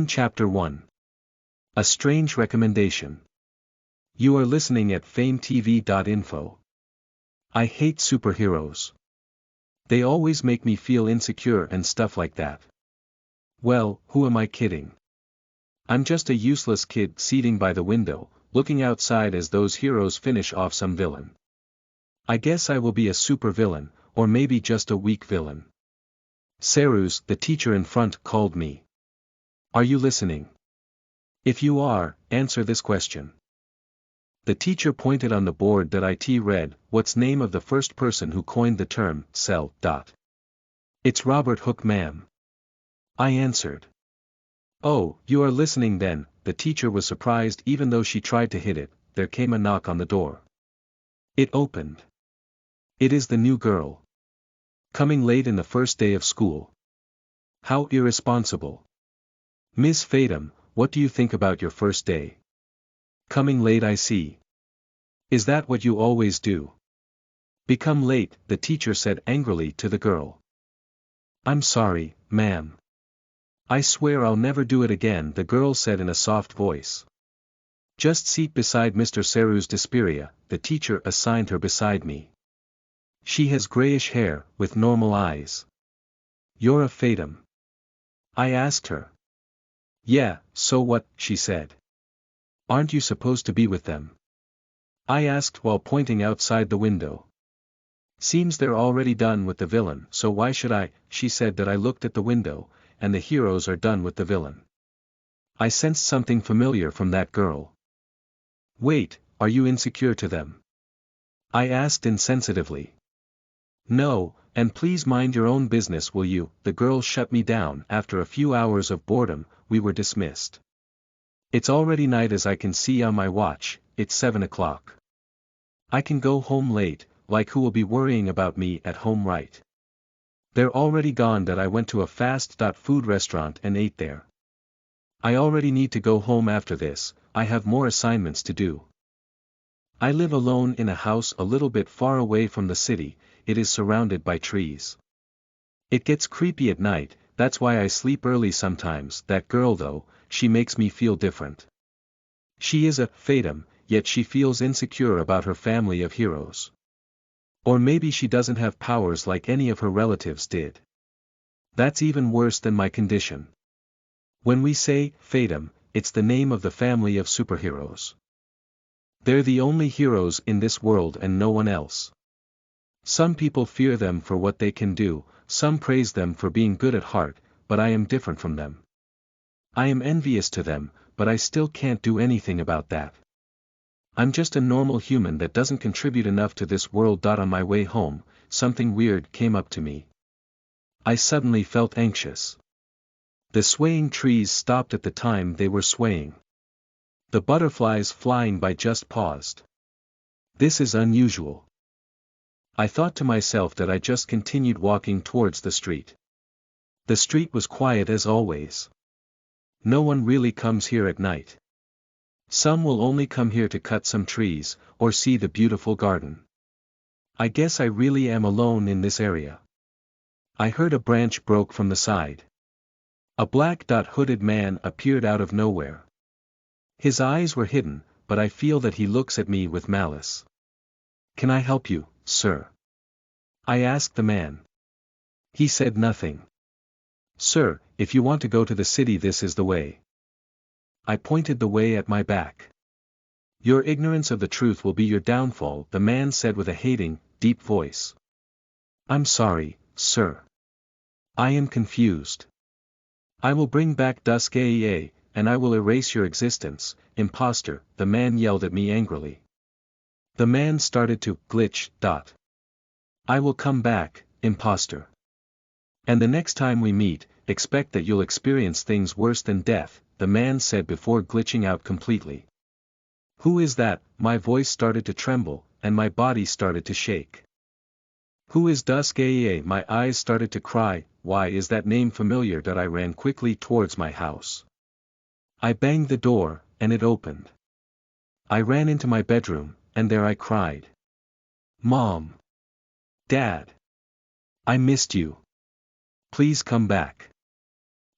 Chapter 1. A Strange Recommendation. You are listening at FameTV.info. I hate superheroes. They always make me feel insecure and stuff like that. Well, who am I kidding? I'm just a useless kid sitting by the window, looking outside as those heroes finish off some villain. I guess I will be a supervillain, or maybe just a weak villain. Serus, the teacher in front, called me. Are you listening? If you are, answer this question. The teacher pointed on the board that it read, "What's name of the first person who coined the term, cell, dot?" It's Robert Hooke, ma'am. I answered. Oh, you are listening then. The teacher was surprised. Even though she tried to hid it, there came a knock on the door. It opened. It is the new girl. Coming late in the first day of school. How irresponsible. Miss Fatum, what do you think about your first day? Coming late, I see. Is that what you always do? Become late, the teacher said angrily to the girl. I'm sorry, ma'am. I swear I'll never do it again, the girl said in a soft voice. Just seat beside Mr. Serus Duskaea, the teacher assigned her beside me. She has grayish hair, with normal eyes. You're a Fatum? I asked her. Yeah, so what, she said. Aren't you supposed to be with them? I asked while pointing outside the window. Seems they're already done with the villain, so why should I? She said that. I looked at the window, and the heroes are done with the villain. I sensed something familiar from that girl. Wait, are you insecure to them? I asked insensitively. No, and please mind your own business, will you? The girl shut me down. After a few hours of boredom, we were dismissed. It's already night, as I can see on my watch. It's 7 o'clock. I can go home late. Like, who will be worrying about me at home, right? They're already gone. That I went to a fast food restaurant and ate there. I already need to go home after this. I have more assignments to do. I live alone in a house a little bit far away from the city. It is surrounded by trees. It gets creepy at night, that's why I sleep early sometimes. That girl though, she makes me feel different. She is a Fatum, yet she feels insecure about her family of heroes. Or maybe she doesn't have powers like any of her relatives did. That's even worse than my condition. When we say Fatum, it's the name of the family of superheroes. They're the only heroes in this world and no one else. Some people fear them for what they can do, some praise them for being good at heart, but I am different from them. I am envious to them, but I still can't do anything about that. I'm just a normal human that doesn't contribute enough to this world. On my way home, something weird came up to me. I suddenly felt anxious. The swaying trees stopped at the time they were swaying. The butterflies flying by just paused. This is unusual. I thought to myself that. I just continued walking towards the street. The street was quiet as always. No one really comes here at night. Some will only come here to cut some trees, or see the beautiful garden. I guess I really am alone in this area. I heard a branch broke from the side. A black hooded man appeared out of nowhere. His eyes were hidden, but I feel that he looks at me with malice. Can I help you, sir? I asked the man. He said nothing. Sir, if you want to go to the city, this is the way. I pointed the way at my back. Your ignorance of the truth will be your downfall, the man said with a hating, deep voice. I'm sorry, sir. I am confused. I will bring back Duskaea, and I will erase your existence, imposter, the man yelled at me angrily. The man started to glitch. I will come back, imposter. And the next time we meet, expect that you'll experience things worse than death, the man said before glitching out completely. Who is that? My voice started to tremble, and my body started to shake. Who is Duskaea? My eyes started to cry. Why is that name familiar? I ran quickly towards my house. I banged the door, and it opened. I ran into my bedroom, and there I cried. Mom! Dad! I missed you. Please come back.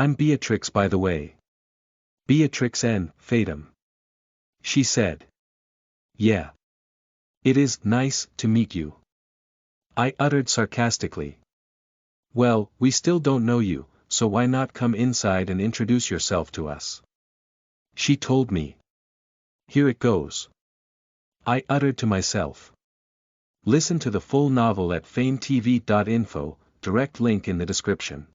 I'm Beatrix, by the way. Beatrix N. Fatum. She said. Yeah. It is nice to meet you, I uttered sarcastically. Well, we still don't know you, so why not come inside and introduce yourself to us? She told me. Here it goes, I uttered to myself. Listen to the full novel at FameTV.info, direct link in the description.